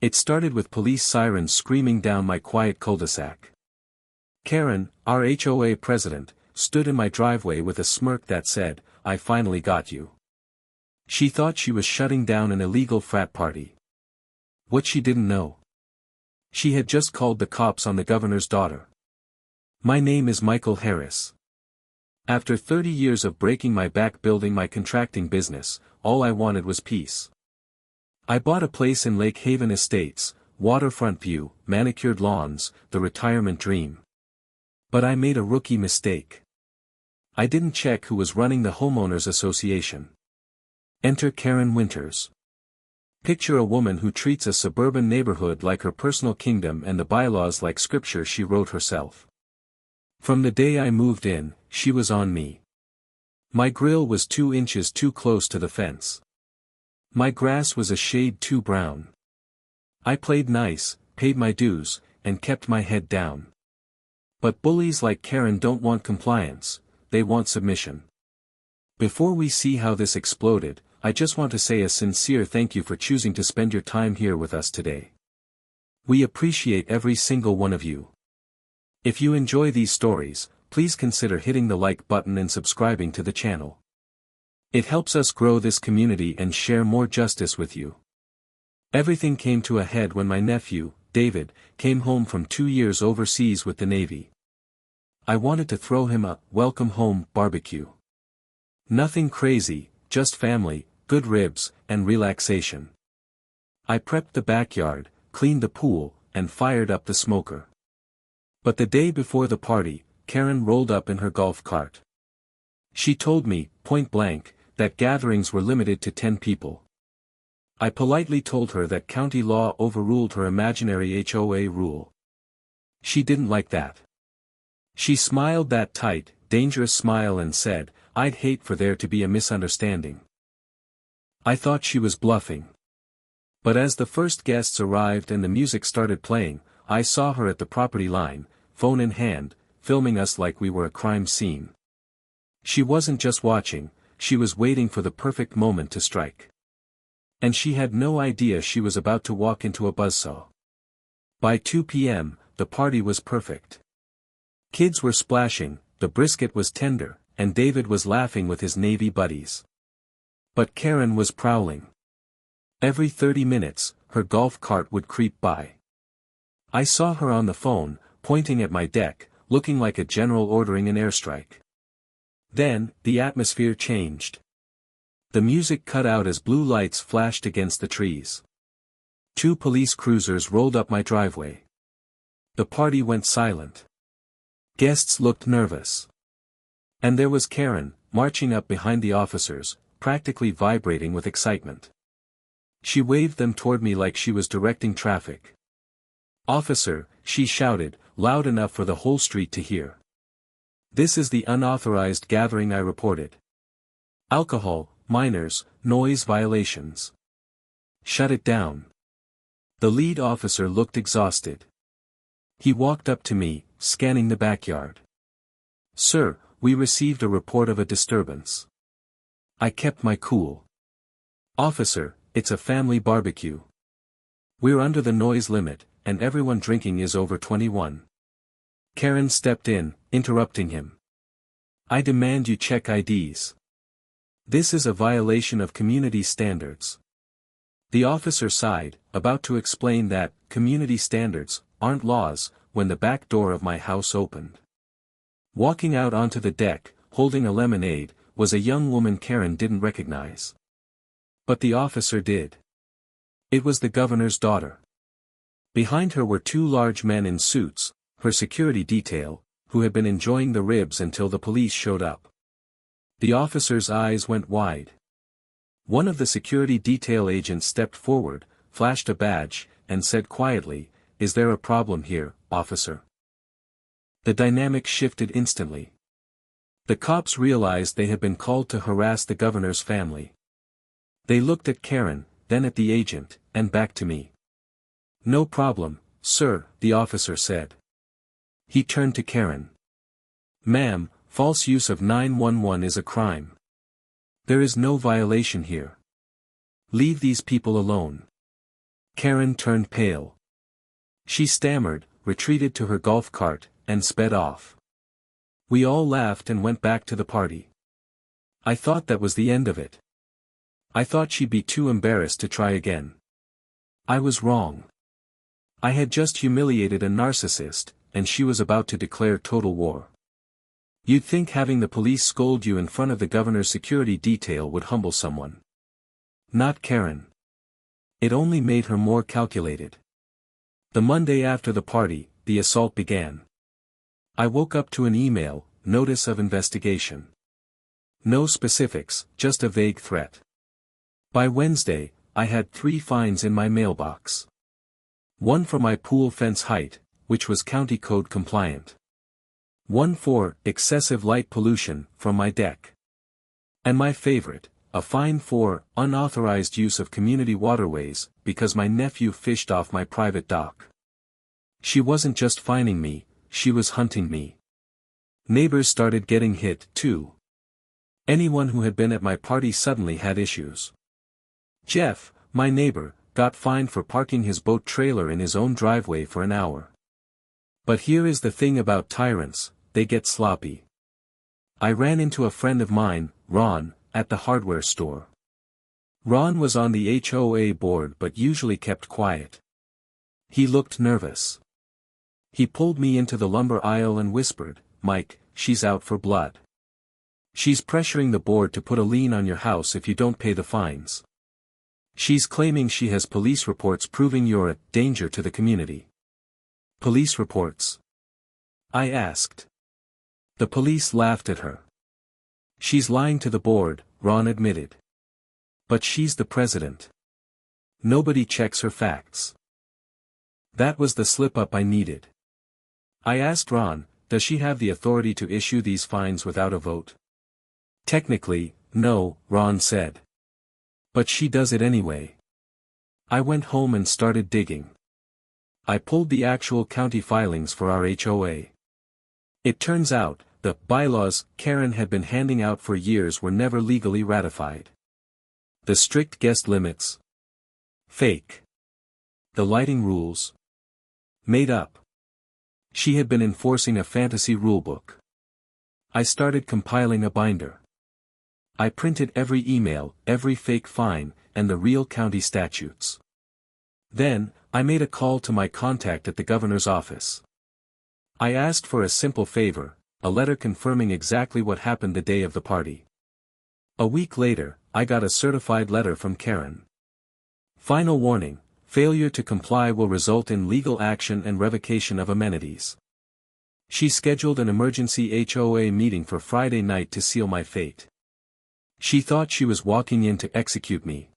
It started with police sirens screaming down my quiet cul-de-sac. Karen, our HOA president, stood in my driveway with a smirk that said, "I finally got you." She thought she was shutting down an illegal frat party. What she didn't know. She had just called the cops on the governor's daughter. My name is Michael Harris. After 30 years of breaking my back building my contracting business, all I wanted was peace. I bought a place in Lake Haven Estates, waterfront view, manicured lawns, the retirement dream. But I made a rookie mistake. I didn't check who was running the homeowners association. Enter Karen Winters. Picture a woman who treats a suburban neighborhood like her personal kingdom and the bylaws like scripture she wrote herself. From the day I moved in, she was on me. My grill was 2 inches too close to the fence. My grass was a shade too brown. I played nice, paid my dues, and kept my head down. But bullies like Karen don't want compliance, they want submission. Before we see how this exploded, I just want to say a sincere thank you for choosing to spend your time here with us today. We appreciate every single one of you. If you enjoy these stories, please consider hitting the like button and subscribing to the channel. It helps us grow this community and share more justice with you. Everything came to a head when my nephew, David, came home from 2 years overseas with the Navy. I wanted to throw him a welcome home barbecue. Nothing crazy, just family, good ribs, and relaxation. I prepped the backyard, cleaned the pool, and fired up the smoker. But the day before the party, Karen rolled up in her golf cart. She told me, point blank, that gatherings were limited to 10 people. I politely told her that county law overruled her imaginary HOA rule. She didn't like that. She smiled that tight, dangerous smile and said, "I'd hate for there to be a misunderstanding." I thought she was bluffing. But as the first guests arrived and the music started playing, I saw her at the property line, phone in hand, filming us like we were a crime scene. She wasn't just watching, she was waiting for the perfect moment to strike. And she had no idea she was about to walk into a buzzsaw. By 2 p.m., the party was perfect. Kids were splashing, the brisket was tender, and David was laughing with his Navy buddies. But Karen was prowling. Every 30 minutes, her golf cart would creep by. I saw her on the phone, pointing at my deck, looking like a general ordering an airstrike. Then, the atmosphere changed. The music cut out as blue lights flashed against the trees. 2 police cruisers rolled up my driveway. The party went silent. Guests looked nervous. And there was Karen, marching up behind the officers, practically vibrating with excitement. She waved them toward me like she was directing traffic. "Officer," she shouted, loud enough for the whole street to hear. "This is the unauthorized gathering I reported. Alcohol, minors, noise violations. Shut it down." The lead officer looked exhausted. He walked up to me, scanning the backyard. "Sir, we received a report of a disturbance." I kept my cool. "Officer, it's a family barbecue. We're under the noise limit, and everyone drinking is over 21. Karen stepped in, interrupting him. "I demand you check IDs. This is a violation of community standards." The officer sighed, about to explain that community standards aren't laws, when the back door of my house opened. Walking out onto the deck, holding a lemonade, was a young woman Karen didn't recognize. But the officer did. It was the governor's daughter. Behind her were 2 large men in suits, her security detail, who had been enjoying the ribs until the police showed up. The officer's eyes went wide. One of the security detail agents stepped forward, flashed a badge, and said quietly, "Is there a problem here, officer?" The dynamic shifted instantly. The cops realized they had been called to harass the governor's family. They looked at Karen, then at the agent, and back to me. "No problem, sir," the officer said. He turned to Karen. "Ma'am, false use of 911 is a crime. There is no violation here. Leave these people alone." Karen turned pale. She stammered, retreated to her golf cart, and sped off. We all laughed and went back to the party. I thought that was the end of it. I thought she'd be too embarrassed to try again. I was wrong. I had just humiliated a narcissist, and she was about to declare total war. You'd think having the police scold you in front of the governor's security detail would humble someone. Not Karen. It only made her more calculated. The Monday after the party, the assault began. I woke up to an email, notice of investigation. No specifics, just a vague threat. By Wednesday, I had 3 fines in my mailbox. One for my pool fence height, which was county code compliant. One for excessive light pollution from my deck. And my favorite, a fine for unauthorized use of community waterways, because my nephew fished off my private dock. She wasn't just fining me, she was hunting me. Neighbors started getting hit, too. Anyone who had been at my party suddenly had issues. Jeff, my neighbor, got fined for parking his boat trailer in his own driveway for an hour. But here is the thing about tyrants, they get sloppy. I ran into a friend of mine, Ron, at the hardware store. Ron was on the HOA board but usually kept quiet. He looked nervous. He pulled me into the lumber aisle and whispered, "Mike, she's out for blood. She's pressuring the board to put a lien on your house if you don't pay the fines. She's claiming she has police reports proving you're a danger to the community." Police reports? I asked. The police laughed at her. She's lying to the board, Ron admitted. But she's the president. Nobody checks her facts. That was the slip-up I needed. I asked Ron, does she have the authority to issue these fines without a vote? Technically, no, Ron said. But she does it anyway. I went home and started digging. I pulled the actual county filings for our HOA. It turns out, the bylaws Karen had been handing out for years were never legally ratified. The strict guest limits. Fake. The lighting rules. Made up. She had been enforcing a fantasy rulebook. I started compiling a binder. I printed every email, every fake fine, and the real county statutes. Then, I made a call to my contact at the governor's office. I asked for a simple favor, a letter confirming exactly what happened the day of the party. A week later, I got a certified letter from Karen. Final warning, failure to comply will result in legal action and revocation of amenities. She scheduled an emergency HOA meeting for Friday night to seal my fate. She thought she was walking in to execute me.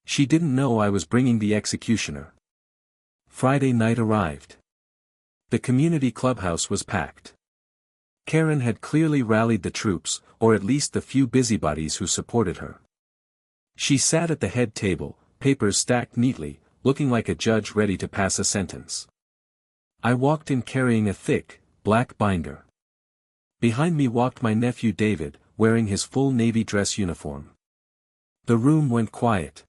She didn't know I was bringing the executioner. Friday night arrived. The community clubhouse was packed. Karen had clearly rallied the troops, or at least the few busybodies who supported her. She sat at the head table, papers stacked neatly, looking like a judge ready to pass a sentence. I walked in carrying a thick, black binder. Behind me walked my nephew David, wearing his full navy dress uniform. The room went quiet.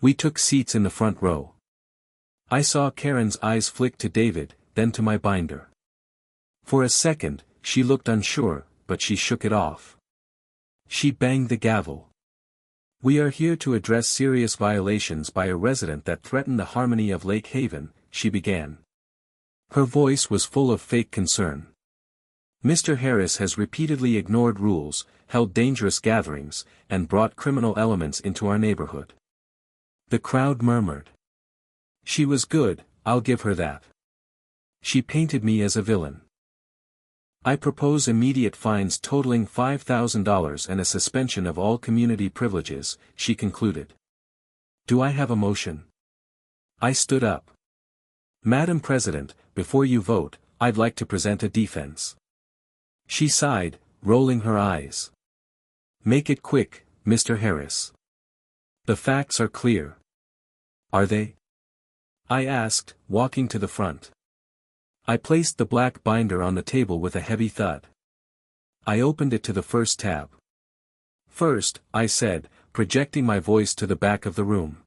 We took seats in the front row. I saw Karen's eyes flick to David, then to my binder. For a second, she looked unsure, but she shook it off. She banged the gavel. "We are here to address serious violations by a resident that threaten the harmony of Lake Haven," she began. Her voice was full of fake concern. "Mr. Harris has repeatedly ignored rules, held dangerous gatherings, and brought criminal elements into our neighborhood." The crowd murmured. She was good, I'll give her that. She painted me as a villain. "I propose immediate fines totaling $5,000 and a suspension of all community privileges," she concluded. "Do I have a motion?" I stood up. "Madam President, before you vote, I'd like to present a defense." She sighed, rolling her eyes. "Make it quick, Mr. Harris. The facts are clear." "Are they?" I asked, walking to the front. I placed the black binder on the table with a heavy thud. I opened it to the first tab. "First," I said, projecting my voice to the back of the room.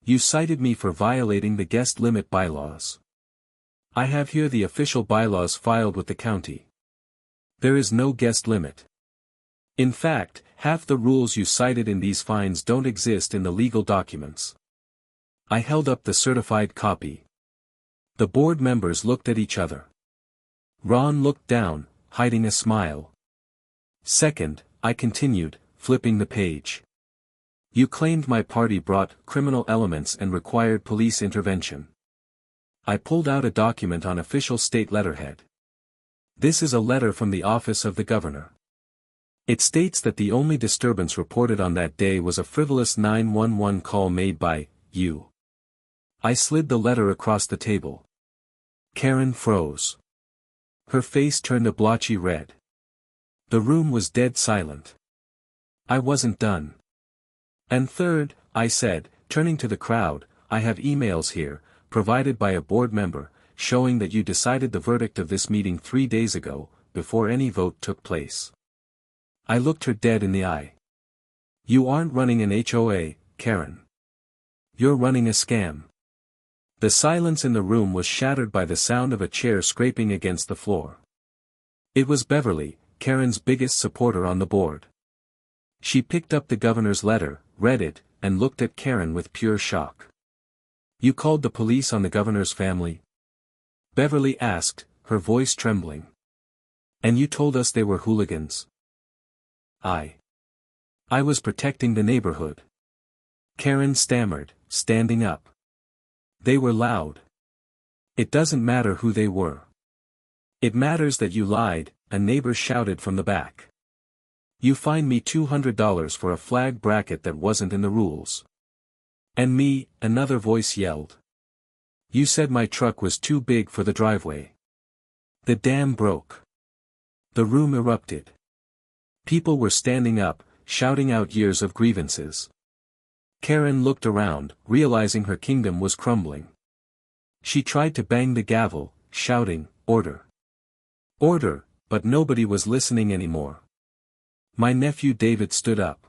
You cited me for violating the guest limit bylaws. I have here the official bylaws filed with the county. There is no guest limit. In fact, half the rules you cited in these fines don't exist in the legal documents. I held up the certified copy. The board members looked at each other. Ron looked down, hiding a smile. Second, I continued, flipping the page. You claimed my party brought criminal elements and required police intervention. I pulled out a document on official state letterhead. This is a letter from the office of the governor. It states that the only disturbance reported on that day was a frivolous 911 call made by you. I slid the letter across the table. Karen froze. Her face turned a blotchy red. The room was dead silent. I wasn't done. And third, I said, turning to the crowd, I have emails here, provided by a board member, showing that you decided the verdict of this meeting 3 days ago, before any vote took place. I looked her dead in the eye. You aren't running an HOA, Karen. You're running a scam. The silence in the room was shattered by the sound of a chair scraping against the floor. It was Beverly, Karen's biggest supporter on the board. She picked up the governor's letter, read it, and looked at Karen with pure shock. You called the police on the governor's family? Beverly asked, her voice trembling. And you told us they were hooligans? I was protecting the neighborhood. Karen stammered, standing up. They were loud. It doesn't matter who they were. It matters that you lied, a neighbor shouted from the back. You fined me $200 for a flag bracket that wasn't in the rules. And me, another voice yelled. You said my truck was too big for the driveway. The dam broke. The room erupted. People were standing up, shouting out years of grievances. Karen looked around, realizing her kingdom was crumbling. She tried to bang the gavel, shouting, "Order! Order!" but nobody was listening anymore. My nephew David stood up.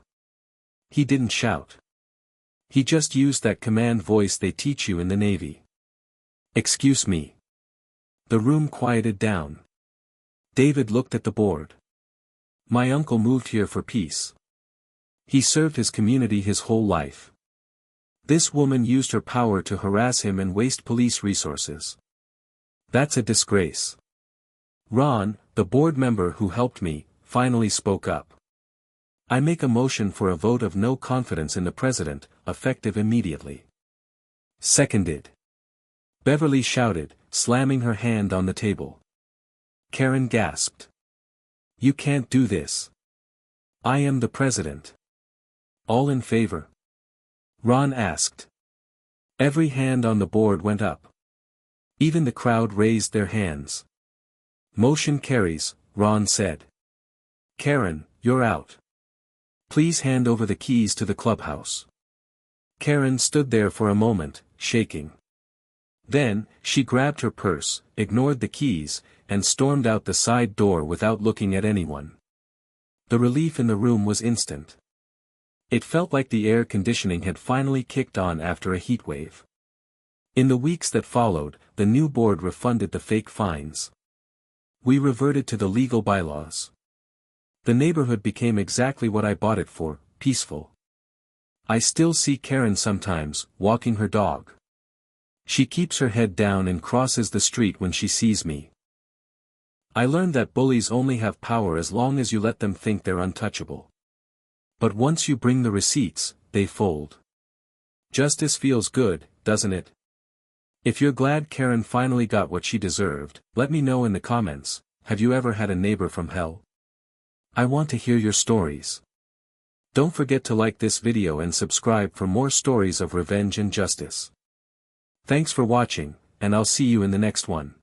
He didn't shout. He just used that command voice they teach you in the Navy. Excuse me. The room quieted down. David looked at the board. My uncle moved here for peace. He served his community his whole life. This woman used her power to harass him and waste police resources. That's a disgrace. Ron, the board member who helped me, finally spoke up. I make a motion for a vote of no confidence in the president, effective immediately. Seconded. Beverly shouted, slamming her hand on the table. Karen gasped. You can't do this. I am the president. All in favor? Ron asked. Every hand on the board went up. Even the crowd raised their hands. Motion carries, Ron said. Karen, you're out. Please hand over the keys to the clubhouse. Karen stood there for a moment, shaking. Then, she grabbed her purse, ignored the keys, and stormed out the side door without looking at anyone. The relief in the room was instant. It felt like the air conditioning had finally kicked on after a heat wave. In the weeks that followed, the new board refunded the fake fines. We reverted to the legal bylaws. The neighborhood became exactly what I bought it for, peaceful. I still see Karen sometimes, walking her dog. She keeps her head down and crosses the street when she sees me. I learned that bullies only have power as long as you let them think they're untouchable. But once you bring the receipts, they fold. Justice feels good, doesn't it? If you're glad Karen finally got what she deserved, let me know in the comments. Have you ever had a neighbor from hell? I want to hear your stories. Don't forget to like this video and subscribe for more stories of revenge and justice. Thanks for watching, and I'll see you in the next one.